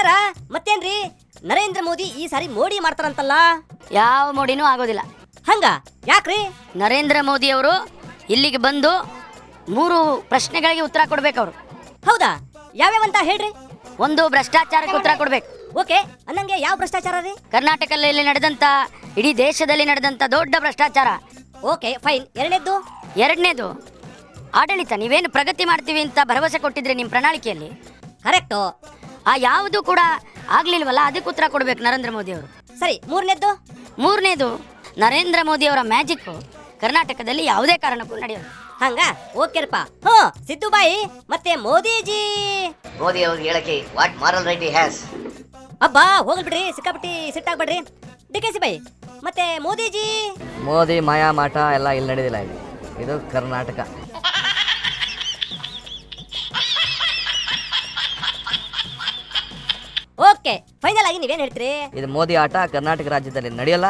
ಬ್ರದರ ಮತ್ತೇನ್ರಿ ನರೇಂದ್ರ ಮೋದಿ ಈ ಸಾರಿ ಮೋಡಿ ಮಾಡ್ತಾರಂತಲ್ಲ? ಯಾವ ಮೋಡಿನೂ ಆಗೋದಿಲ್ಲ. ಹಂಗ ಯಾಕ್ರಿ? ನರೇಂದ್ರ ಮೋದಿ ಅವರು ಇಲ್ಲಿಗೆ ಬಂದು 3 ಪ್ರಶ್ನೆಗಳಿಗೆ ಉತ್ತರ ಕೊಡ್ಬೇಕು. ಅವರು ಹೌದಾ? ಯಾವ್ಯಾವಂತ ಹೇಳ್ರಿ. ಒಂದು, ಭ್ರಷ್ಟಾಚಾರಕ್ಕೆ ಉತ್ತರ ಕೊಡ್ಬೇಕು. ಓಕೆ, ಅನ್ನಂಗೆ ಯಾವ ಭ್ರಷ್ಟಾಚಾರ ರೀ? ಕರ್ನಾಟಕದಲ್ಲಿ ನಡೆದಂತ, ಇಡೀ ದೇಶದಲ್ಲಿ ನಡೆದಂತ ದೊಡ್ಡ ಭ್ರಷ್ಟಾಚಾರ. Okay fine. ಎರಡನೇದು ಆಡಳಿತ. ನೀವೇನು ಪ್ರಗತಿ ಮಾಡ್ತೀವಿ ಅಂತ ಭರವಸೆ ಕೊಟ್ಟಿದ್ರೆ ನಿಮ್ಮ ಪ್ರಣಾಳಿಕೆಯಲ್ಲಿ, ಕರೆಕ್ಟು. ಆ ಯಾವುದು ಕೂಡ ಆಗ್ಲಿಲ್ವಲ್ಲ, ಅದಕ್ಕೆ ಉತ್ತರ ಕೊಡ್ಬೇಕು ನರೇಂದ್ರ ಮೋದಿ ಅವರು. ಸರಿ, ಮೂರನೇದು ನರೇಂದ್ರ ಮೋದಿ ಅವರ ಮ್ಯಾಜಿಕ್ ಕರ್ನಾಟಕದಲ್ಲಿ ಯಾವುದೇ ಕಾರಣಕ್ಕೂ ನಡೆಯೋದು. ಹಂಗ? ಓಕೆರಪ್ಪ. ಸಿದ್ದು ಬಾಯಿ ಮತ್ತೆ ಮೋದಿಜಿ. ಮೋದಿ ಅವ್ರ ಹೇಳಕ್ಕೆ ವಾಟ್ ಮಾರಲ್ ರೈಟ್ ಹ್ಯಾಸ್. ಅಬ್ಬಾ ಹೋಗಲ್ ಬಿಡ್ರಿ, ಸಿಕ್ಕಾಬಿಟ್ಟಿ ಸಿಟ್ಟಾಗ್ಬೇಡ್ರಿ. ಡಿಕೆಸಿ ಬಾಯಿ ಮತ್ತೆ ಮೋದಿಜಿ. ಮೋದಿ ಮಾಯಾ ಮಾಟ ಎಲ್ಲ ಇಲ್ಲಿ ನಡೆದಿಲ್ಲ. ಇದು ಕರ್ನಾಟಕ. ಓಕೆ ಫೈನಲ್ ಆಗಿ ನೀವೇನ್ ಹೇಳ್ತೀರಿ? ಇದು ಮೋದಿ ಆಟ ಕರ್ನಾಟಕ ರಾಜ್ಯದಲ್ಲಿ ನಡೆಯಲ್ಲ.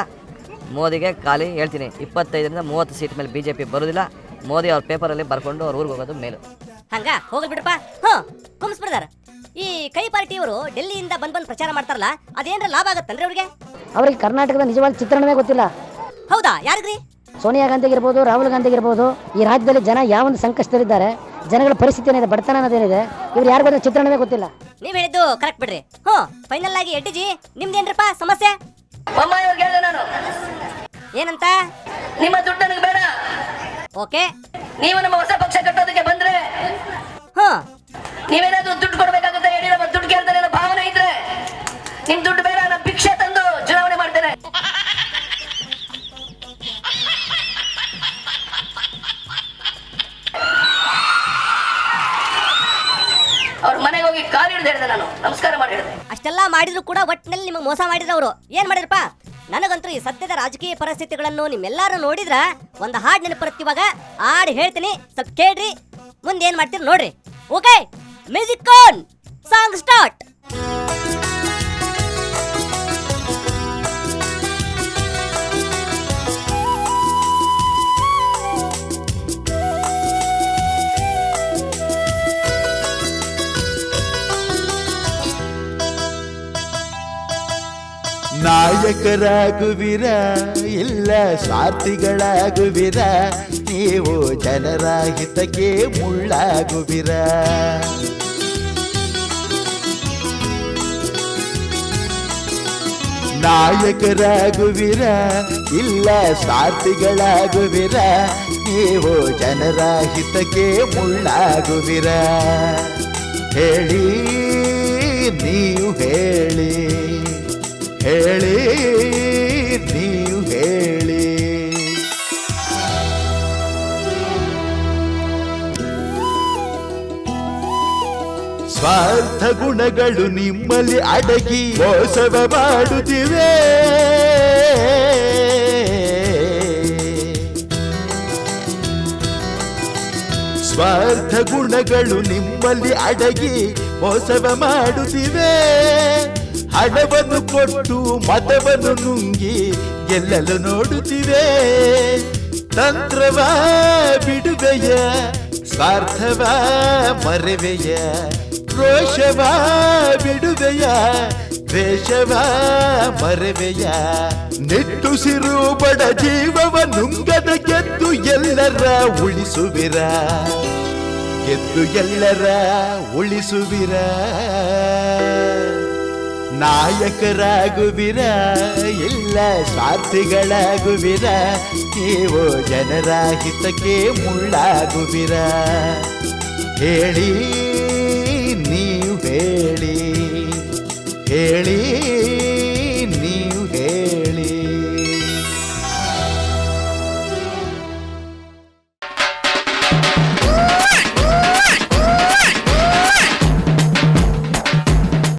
ಮೋದಿಗೆ ಖಾಲಿ ಹೇಳ್ತೀನಿ, 25ರಿಂದ 30 ಸೀಟ್ ಮೇಲೆ ಬಿಜೆಪಿ ಬರುದಿಲ್ಲ. ಮೋದಿ ಅವ್ರ ಪೇಪರಲ್ಲಿ ಬರ್ಕೊಂಡು ಅವ್ರ ಊರಿಗೆ ಹೋಗೋದು ಮೇಲು. ಹಂಗ? ಹೋಗಲ್ ಬಿಡಪ್ಪ. ಕುಮ್ಸ್ ಬ್ರದರ್, ಈ ಕೈ ಪಾರ್ಟಿಯವರು ಡೆಲ್ಲಿಯಿಂದ ಬಂದ್ ಪ್ರಚಾರ ಮಾಡ್ತಾರಲ್ಲ, ಅದೇನ್ರ ಲಾಭ ಆಗತ್ತನ್ರಿ ಅವ್ರಿಗೆ? ಅವ್ರಿಗೆ ಕರ್ನಾಟಕದ ನಿಜವಾದ ಚಿತ್ರಣವೇ ಗೊತ್ತಿಲ್ಲ. ಹೌದಾ? ಯಾರಿಗ್ರಿ? ಸೋನಿಯಾ ಗಾಂಧಿಗಿರ್ಬೋದು, ರಾಹುಲ್ ಗಾಂಧಿಗಿರ್ಬೋದು. ಈ ರಾಜ್ಯದಲ್ಲಿ ಜನ ಯಾವೊಂದು ಸಂಕಷ್ಟದಲ್ಲಿದ್ದಾರೆ, ಜನಗಳ ಪರಿಸ್ಥಿತಿ ಏನಿದೆ, ಬಡತನ ಅನ್ನೋದೇನಿದೆ, ಇವ್ರು ಯಾರಿಗೂ ಚಿತ್ರಣವೇ ಗೊತ್ತಿಲ್ಲ. ನೀವ್ ಹೇಳಿದ್ದು ಕರೆಕ್ಟ್ ಬಿಡ್ರಿ. ಫೈನಲ್ ಆಗಿ ಎಡ್ಡಿಜಿ ನಿಮ್ದೇನ್ರಪ್ಪ ಸಮಸ್ಯೆ? ನಾನು ಏನಂತ? ನಿಮ್ಮ ದುಡ್ಡು ನನಗೆ ಬೇಡ. ಓಕೆ, ನೀವು ನಮ್ಮ ಹೊಸ ಪಕ್ಷ ಕಟ್ಟೋದಕ್ಕೆ ಬಂದ್ರೆ ನೀವೇನಾದ್ರೂ ದುಡ್ಡು ಕೊಡ್ಬೇಕಾಗುತ್ತೆ. ಯಡಿಯೂರಪ್ಪ ದುಡ್ಡು ಕೇಳ್ತಾರೆ ಅನ್ನೋ ಭಾವನೆ ಇದ್ರೆ ನಿಮ್ ದುಡ್ಡು ಬೇಡ, ನಾನು ಭಿಕ್ಷೆ ತಂದು ಚುನಾವಣೆ ಮಾಡ್ತೇನೆ. ಅವ್ರ ಮನೆಗೆ ಹೋಗಿ ಕಾಲು ಹಿಡಿದು ಹೇಳಿದೆ, ನಾನು ನಮಸ್ಕಾರ ಮಾಡಿ ಹೇಳಿದೆ. ಅಷ್ಟೆಲ್ಲ ಮಾಡಿದ್ರು ಕೂಡ ಒಟ್ಟಿನಲ್ಲಿ ನಿಮಗೆ ಮೋಸ ಮಾಡಿದ್ರು ಅವರು. ಏನ್ ಮಾಡಿದ್ರಪ್ಪ? ನನಗಂತೂ ಈ ಸದ್ಯದ ರಾಜಕೀಯ ಪರಿಸ್ಥಿತಿಗಳನ್ನು ನಿಮ್ಮೆಲ್ಲರೂ ನೋಡಿದ್ರ ಒಂದು ಹಾಡು ನೆನಪುತ್ತೆ. ಇವಾಗ ಹಾಡು ಹೇಳ್ತೀನಿ, ಸ್ವಲ್ಪ ಕೇಳ್ರಿ, ಮುಂದೆ ಏನ್ ಮಾಡ್ತೀರಿ ನೋಡ್ರಿ. Okay, music on, song start. ನಾಯಕರಾಗುವಿರ ಇಲ್ಲ ಸ್ವಾರ್ಥಿಗಳಾಗುವಿರ, ನೀವು ಜನರ ಹಿತಕ್ಕೆ ಮುಳ್ಳಾಗುವಿರ. ನಾಯಕರಾಗುವಿರ ಇಲ್ಲ ಸ್ವಾರ್ಥಿಗಳಾಗುವಿರ, ನೀವು ಜನರ ಹಿತಕ್ಕೆ ಮುಳ್ಳಾಗುವಿರ. ಹೇಳಿ ನೀವು ಹೇಳಿ, ಹೇಳಿ ನೀವು ಹೇಳಿ. ಸ್ವಾರ್ಥ ಗುಣಗಳು ನಿಮ್ಮಲ್ಲಿ ಅಡಗಿ ಮೋಸವ ಮಾಡುತ್ತಿವೆ. ಸ್ವಾರ್ಥ ಗುಣಗಳು ನಿಮ್ಮಲ್ಲಿ ಅಡಗಿ ಮೋಸವ ಮಾಡುತ್ತಿವೆ. ಹಣವನ್ನು ಕೊಟ್ಟು ಮತವನ್ನು ನುಂಗಿ ಗೆಲ್ಲಲು ನೋಡುತ್ತಿವೆ. ತಂತ್ರವ ಬಿಡುವೆಯ, ಸ್ವಾರ್ಥವ ಮರೆವೆಯ, ರೋಷವ ಬಿಡುವೆಯ, ದ್ವೇಷವ ಮರೆವೆಯ. ನಿಟ್ಟುಸಿರು ಬಡ ಜೀವವ ನುಂಗದ ಗೆದ್ದು ಎಲ್ಲರ ಉಳಿಸುವಿರ, ಗೆದ್ದು ಎಲ್ಲರ ಉಳಿಸುವಿರ. ನಾಯಕರಾಗುವಿರ ಇಲ್ಲ ಸ್ವಾರ್ಥಿಗಳಾಗುವಿರ, ನೀವು ಜನರ ಹಿತಕ್ಕೆ ಮುಳ್ಳಾಗುವಿರ. ಹೇಳಿ ನೀವು ಹೇಳಿ, ಹೇಳಿ